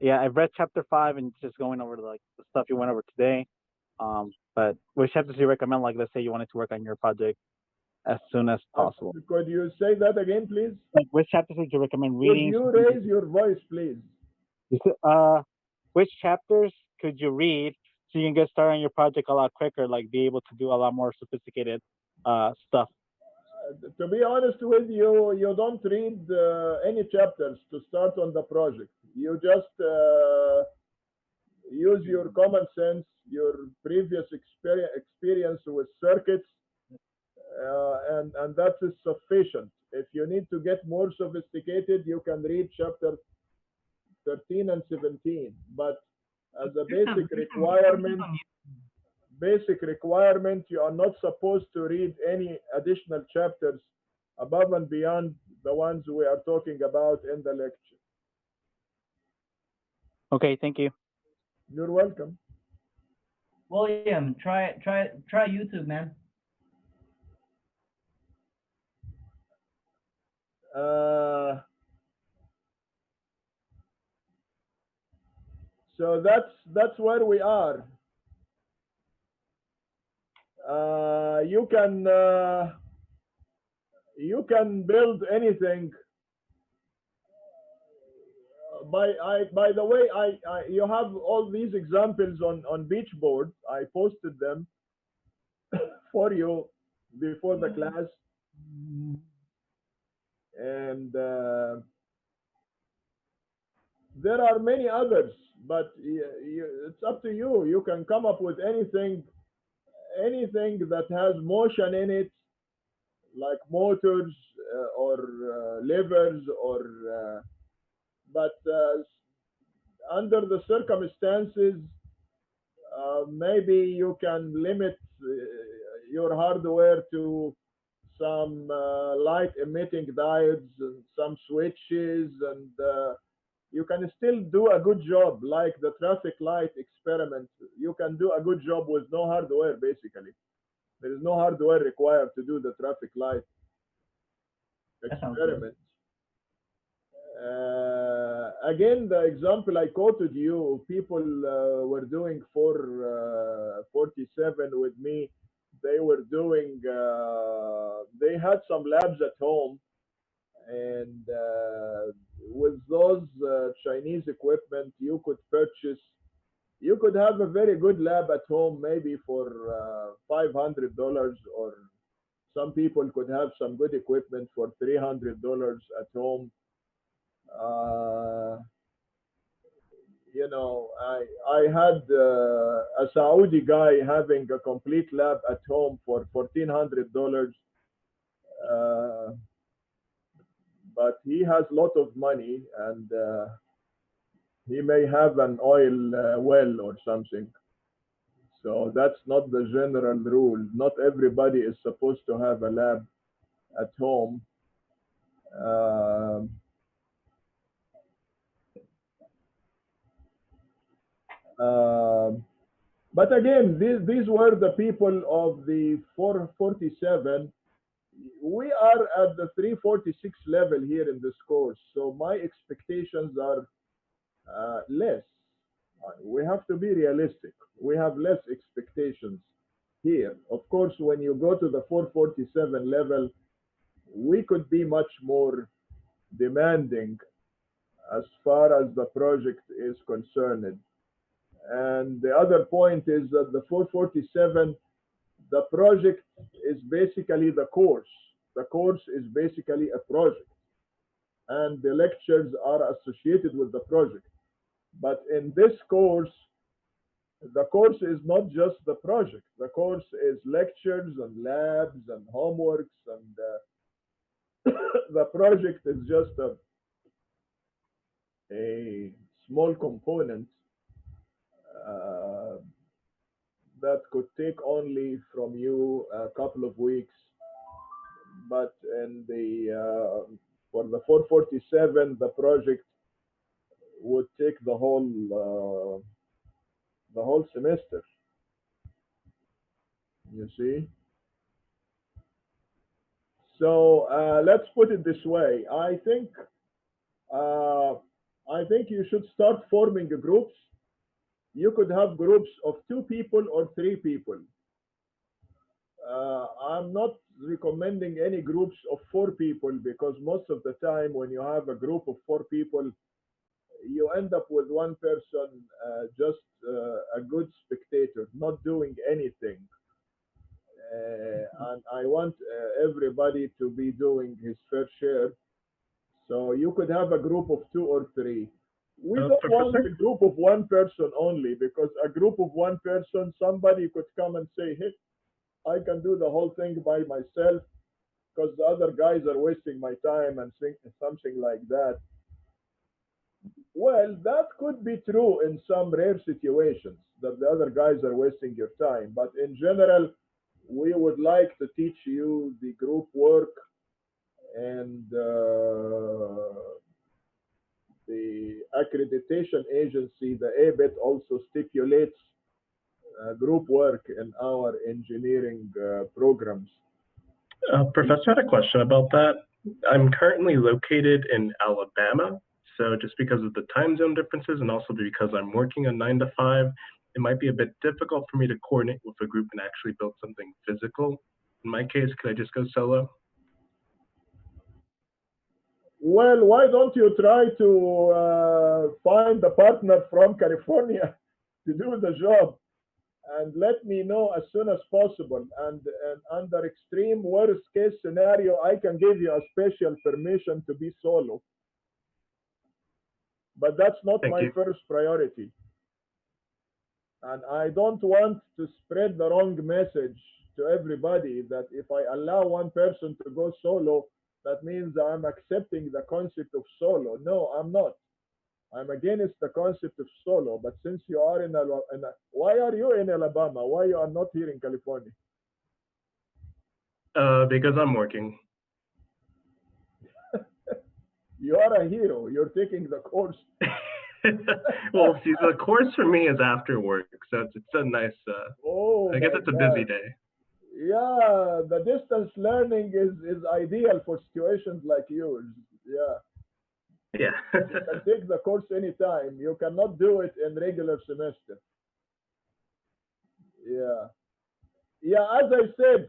Yeah, I've read chapter five and just going over like the stuff you went over today. But which chapters do you recommend? Like, let's say you wanted to work on your project as soon as possible. Could you say that again, please? Like, which chapters would you recommend Could reading? you raise your voice, please? Which chapters could you read so you can get started on your project a lot quicker? Like, be able to do a lot more sophisticated stuff. To be honest with you, you don't read any chapters to start on the project. You just use your common sense, your previous experience with circuits, and that is sufficient. If you need to get more sophisticated, you can read chapter 13 and 17. But as a basic requirement, you are not supposed to read any additional chapters above and beyond the ones we are talking about in the lecture. Okay, thank you. You're welcome. William, try YouTube, man. Uh, so that's where we are. Uh, you can uh, you can build anything. By the way, you have all these examples on Beachboard. I posted them for you before the class, and there are many others. But it's up to you. You can come up with anything that has motion in it, like motors or levers, or but under the circumstances, maybe you can limit your hardware to some light emitting diodes and some switches, and you can still do a good job, like the traffic light experiment. You can do a good job with no hardware, basically. There is no hardware required to do the traffic light That sounds good. experiment. Again, the example I quoted you, people were doing 447 with me. They were doing, they had some labs at home, and with those Chinese equipment, you could have a very good lab at home, maybe for $500, or some people could have some good equipment for $300 at home. Uh, I had a Saudi guy having a complete lab at home for $1,400, uh, but he has a lot of money, and he may have an oil well or something. So that's not the general rule. Not everybody is supposed to have a lab at home. Um um, but again, these were the people of the 447. We are at the 346 level here in this course, so my expectations are less. We have to be realistic. We have less expectations here. Of course, when you go to the 447 level, we could be much more demanding as far as the project is concerned. And the other point is that the 447, the project is basically the course. The course is basically a project, and the lectures are associated with the project. But in this course, the course is not just the project. The course is lectures and labs and homeworks, and the project is just a small component uh, that could take only from you a couple of weeks. But in the for the 447, the project would take the whole semester. You see. So let's put it this way. Uh, I think you should start forming groups. You could have groups of 2 people or 3 people. I'm not recommending any groups of 4 people because most of the time when you have a group of 4 people, you end up with one person just a good spectator, not doing anything. And I want everybody to be doing his fair share. So you could have a group of 2 or 3. We don't want Professor? a group of one person only because a group of one person, somebody could come and say, hey, I can do the whole thing by myself because the other guys are wasting my time and something like that. Well, that could be true in some rare situations that the other guys are wasting your time. But in general, we would like to teach you the group work and the accreditation agency, the ABET, also stipulates group work in our engineering programs. Professor, I had a question about that. I'm currently located in Alabama, so just because of the time zone differences and also because I'm working a 9 to 5, it might be a bit difficult for me to coordinate with a group and actually build something physical. In my case, could I just go solo? Well, why don't you try to find a partner from California to do the job and let me know as soon as possible. And under extreme worst case scenario, I can give you a special permission to be solo. But that's not Thank my you. first priority. And I don't want to spread the wrong message to everybody that if I allow one person to go solo, that means I'm accepting the concept of solo. No, I'm not. I'm against the concept of solo. But since you are why are you in Alabama? Why you are not here in California? Because I'm working. You are a hero. You're taking the course. Well, see, the course for me is after work, so it's a nice, Oh, I guess my it's a God. busy day. Yeah, the distance learning is ideal for situations like yours. Yeah. Yeah. You can take the course anytime. You cannot do it in regular semester. Yeah. Yeah, as I said,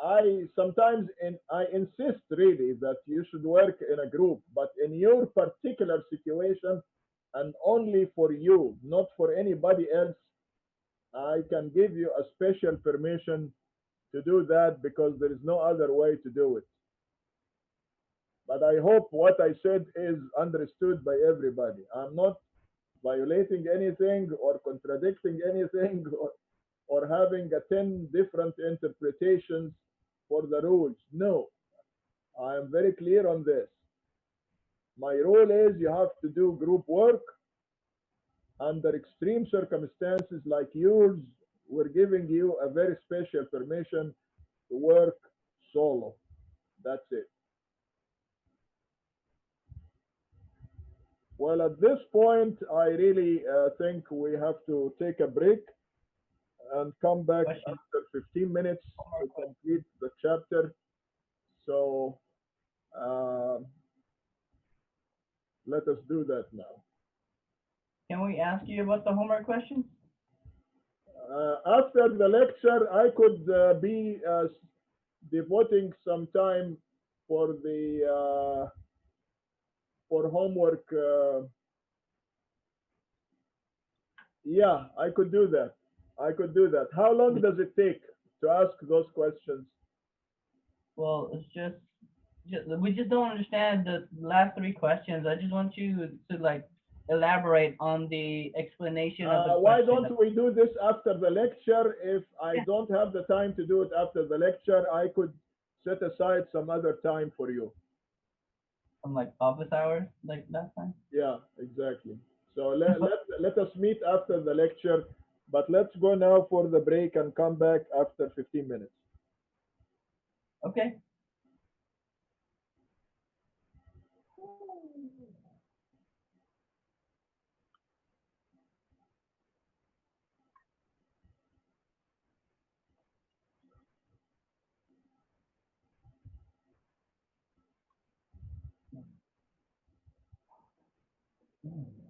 I sometimes I insist really that you should work in a group, but in your particular situation and only for you, not for anybody else, I can give you a special permission to do that because there is no other way to do it. But I hope what I said is understood by everybody. I'm not violating anything or contradicting anything or having a 10 different interpretations for the rules. No, I am very clear on this. My rule is you have to do group work under extreme circumstances like yours. We're giving you a very special permission to work solo. That's it. Well, at this point, I really think we have to take a break and come back Question. after 15 minutes to complete the chapter. So uh, let us do that now. Can we ask you about the homework questions? After the lecture, I could be devoting some time for the for homework. Yeah, I could do that. I could do that. How long does it take to ask those questions? Well, it's we just don't understand the last 3 questions. I just want you to like elaborate on the explanation of the Why question. don't we do this after the lecture? If I don't have the time to do it after the lecture, I could set aside some other time for you. From like office hours, like that time? Yeah, exactly. So let us meet after the lecture, but let's go now for the break and come back after 15 minutes. Okay. Hmm.